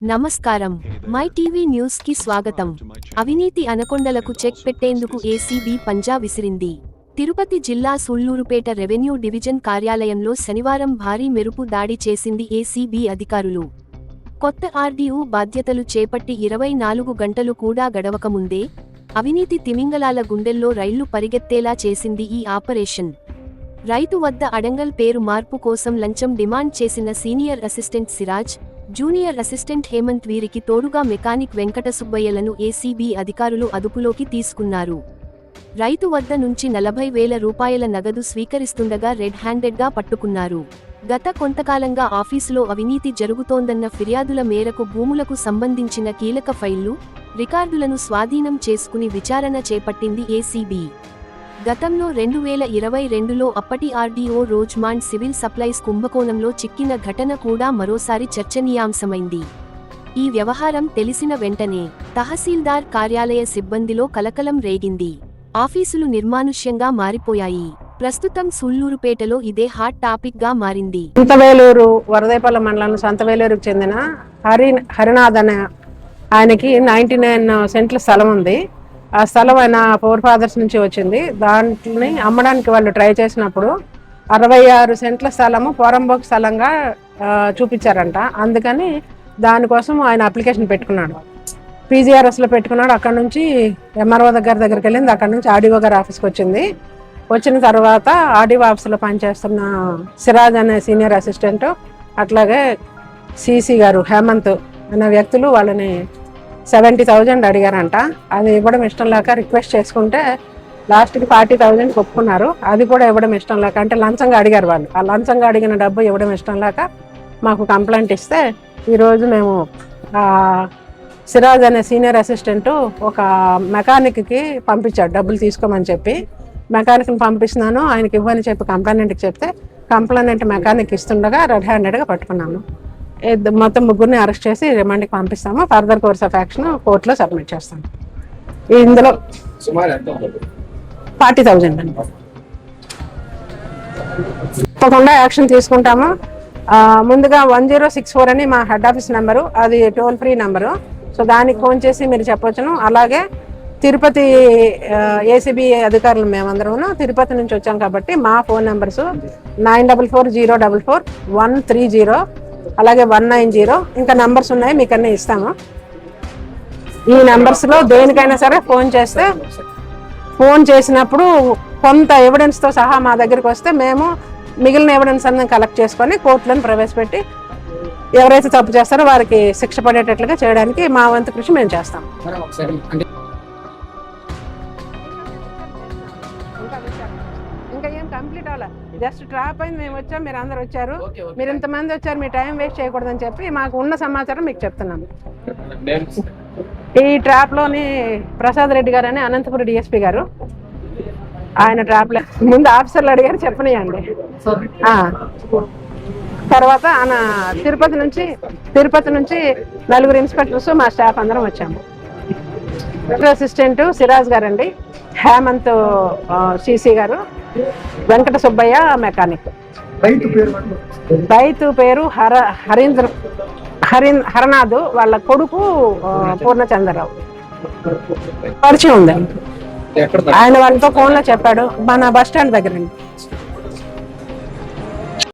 నమస్కారం. My TV news కి స్వాగతం. అవినీతి అనకొండలకు చెక్ పెట్టేందుకు ఏసీబీ పంజా విసిరింది. తిరుపతి జిల్లా సూళ్లూరుపేట రెవెన్యూ డివిజన్ కార్యాలయంలో శనివారం భారీ మెరుపు దాడి చేసింది ఏసీబీ అధికారులు. కొత్త ఆర్డీఓ బాధ్యతలు చేపట్టి 24 గంటలు కూడా గడవకముందే అవినీతి తిమింగలాల గుండెల్లో రైళ్లు పరిగెత్తేలా చేసింది ఈ ఆపరేషన్. రైతు వద్ద అడంగల్ పేరు మార్పు కోసం లంచం డిమాండ్ చేసిన senior assistant Siraj, junior assistant Hemanth వీరికి తోడుగా మెకానిక్ వెంకట సుబ్బయ్యలను ఏసీబీ అధికారులు అదుపులోకి తీసుకున్నారు. రైతు వద్ద నుంచి 40,000 రూపాయల నగదు స్వీకరిస్తుండగా రెడ్ హ్యాండెడ్గా పట్టుకున్నారు. గత కొంతకాలంగా ఆఫీసులో అవినీతి జరుగుతోందన్న ఫిర్యాదుల మేరకు భూములకు సంబంధించిన కీలక ఫైళ్లు, రికార్డులను స్వాధీనం చేసుకుని విచారణ చేపట్టింది ఏసీబీ. గతంలో 2022లో అప్పటి ఆర్డీఓ రోజ్మాండ్ సివిల్ సప్లైస్ కుంభకోణంలో చిక్కిన ఘటన కూడా మరోసారి చర్చనీయాంశమైంది. ఈ వ్యవహారం తెలిసిన వెంటనే తహసీల్దార్ కార్యాలయ సిబ్బందిలో కలకలం రేగింది. ఆఫీసులు నిర్మానుష్యంగా మారిపోయాయి. ప్రస్తుతం సూళ్లూరుపేటలో ఇదే హాట్ టాపిక్ గా మారింది. సంతవేలూరు వరదేపల్లి మండలం సంతవేలూరుకు చెందిన హరినాథ్ అనే ఆయనకి 99 సెంట్ల స్థలం ఉంది. ఆ స్థలం ఆయన ఫోర్ ఫాదర్స్ నుంచి వచ్చింది. దాంట్ని అమ్మడానికి వాళ్ళు ట్రై చేసినప్పుడు 66 సెంట్ల స్థలము పోరంబోక్ స్థలంగా చూపించారంట. అందుకని దానికోసం ఆయన అప్లికేషన్ పెట్టుకున్నాడు. పీజీఆర్ఎస్లో పెట్టుకున్నాడు. అక్కడ నుంచి ఎంఆర్ఓ దగ్గరికి వెళ్ళింది. అక్కడ నుంచి ఆర్డీఓ గారి ఆఫీస్కి వచ్చింది. వచ్చిన తర్వాత ఆర్డీఓ ఆఫీస్లో పనిచేస్తున్న సిరాజ్ అనే సీనియర్ అసిస్టెంట్, అట్లాగే సిసి గారు హేమంత్ అనే వ్యక్తులు వాళ్ళని 70,000 అడిగారంట. అది ఇవ్వడం ఇష్టం లేక రిక్వెస్ట్ చేసుకుంటే లాస్ట్కి 40,000 ఒప్పుకున్నారు. అది కూడా ఇవ్వడం ఇష్టం లేక, అంటే లంచంగా అడిగారు వాళ్ళు. ఆ లంచంగా అడిగిన డబ్బు ఇవ్వడం ఇష్టం లేక మాకు కంప్లైంట్ ఇస్తే ఈరోజు మేము సిరాజ్ అనే సీనియర్ అసిస్టెంట్ ఒక మెకానిక్కి పంపించాడు డబ్బులు తీసుకోమని చెప్పి. మెకానిక్ని పంపిస్తున్నాను, ఆయనకి ఇవ్వని చెప్పి కంప్లైంట్కి చెప్తే కంప్లైంట్ మెకానిక్ ఇస్తుండగా రెడ్ హ్యాండెడ్గా పట్టుకున్నాము. మొత్తం ముగ్గురిని అరెస్ట్ చేసి రిమాండ్కి పంపిస్తాము. ఫర్దర్ కోర్స్ ఆఫ్ యాక్షన్ కోర్టులో సబ్మిట్ చేస్తాము. ఇందులో 40,000 అండి. తప్పకుండా యాక్షన్ తీసుకుంటాము. ముందుగా 1064 అని మా హెడ్ ఆఫీస్ నెంబరు, అది టోల్ ఫ్రీ నెంబరు. సో దానికి ఫోన్ చేసి మీరు చెప్పవచ్చును. అలాగే తిరుపతి ఏసీబీ అధికారులు మేమందరం తిరుపతి నుంచి వచ్చాం కాబట్టి మా ఫోన్ నెంబర్స్ 9440444130, అలాగే 190, ఇంకా నంబర్స్ ఉన్నాయి, మీకు అన్నీ ఇస్తాము. ఈ నెంబర్స్లో దేనికైనా సరే ఫోన్ చేస్తే, ఫోన్ చేసినప్పుడు కొంత ఎవిడెన్స్తో సహా మా దగ్గరికి వస్తే మేము మిగిలిన ఎవిడెన్స్ అన్ని కలెక్ట్ చేసుకొని కోర్టులను ప్రవేశపెట్టి ఎవరైతే తప్పు చేస్తారో వారికి శిక్ష పడేటట్లుగా చేయడానికి మా వంతు కృషి మేము చేస్తాం. ఇంకా ఏం కంప్లీట్ అవ్వాలి, జస్ట్ ట్రాప్ అయింది. మేము వచ్చాం, మీరు అందరు వచ్చారు, మీరు ఇంతమంది వచ్చారు, మీ టైం వేస్ట్ చేయకూడదని చెప్పి మాకు ఉన్న సమాచారం మీకు చెప్తున్నాము. ఈ ట్రాప్లోని ప్రసాద్ రెడ్డి గారు అని అనంతపురం డిఎస్పీ గారు, ఆయన ట్రాప్లో ముందు ఆఫీసర్లు అడిగారు చెప్పనియండి. తర్వాత ఆయన తిరుపతి నుంచి 4 ఇన్స్పెక్టర్స్ మా స్టాఫ్ అందరం వచ్చాము. అసిస్టెంట్ సిరాజ్ గారండి, హేమంత్ సిసి గారు, వెంకట సుబ్బయ్య మెకానిక్. రైతు పేరు హరనాథ్, వాళ్ళ కొడుకు పూర్ణచంద్రరావు. పరిచయం ఉంది, ఆయన వాళ్ళతో ఫోన్లో చెప్పాడు. మన బస్ స్టాండ్ దగ్గరండి.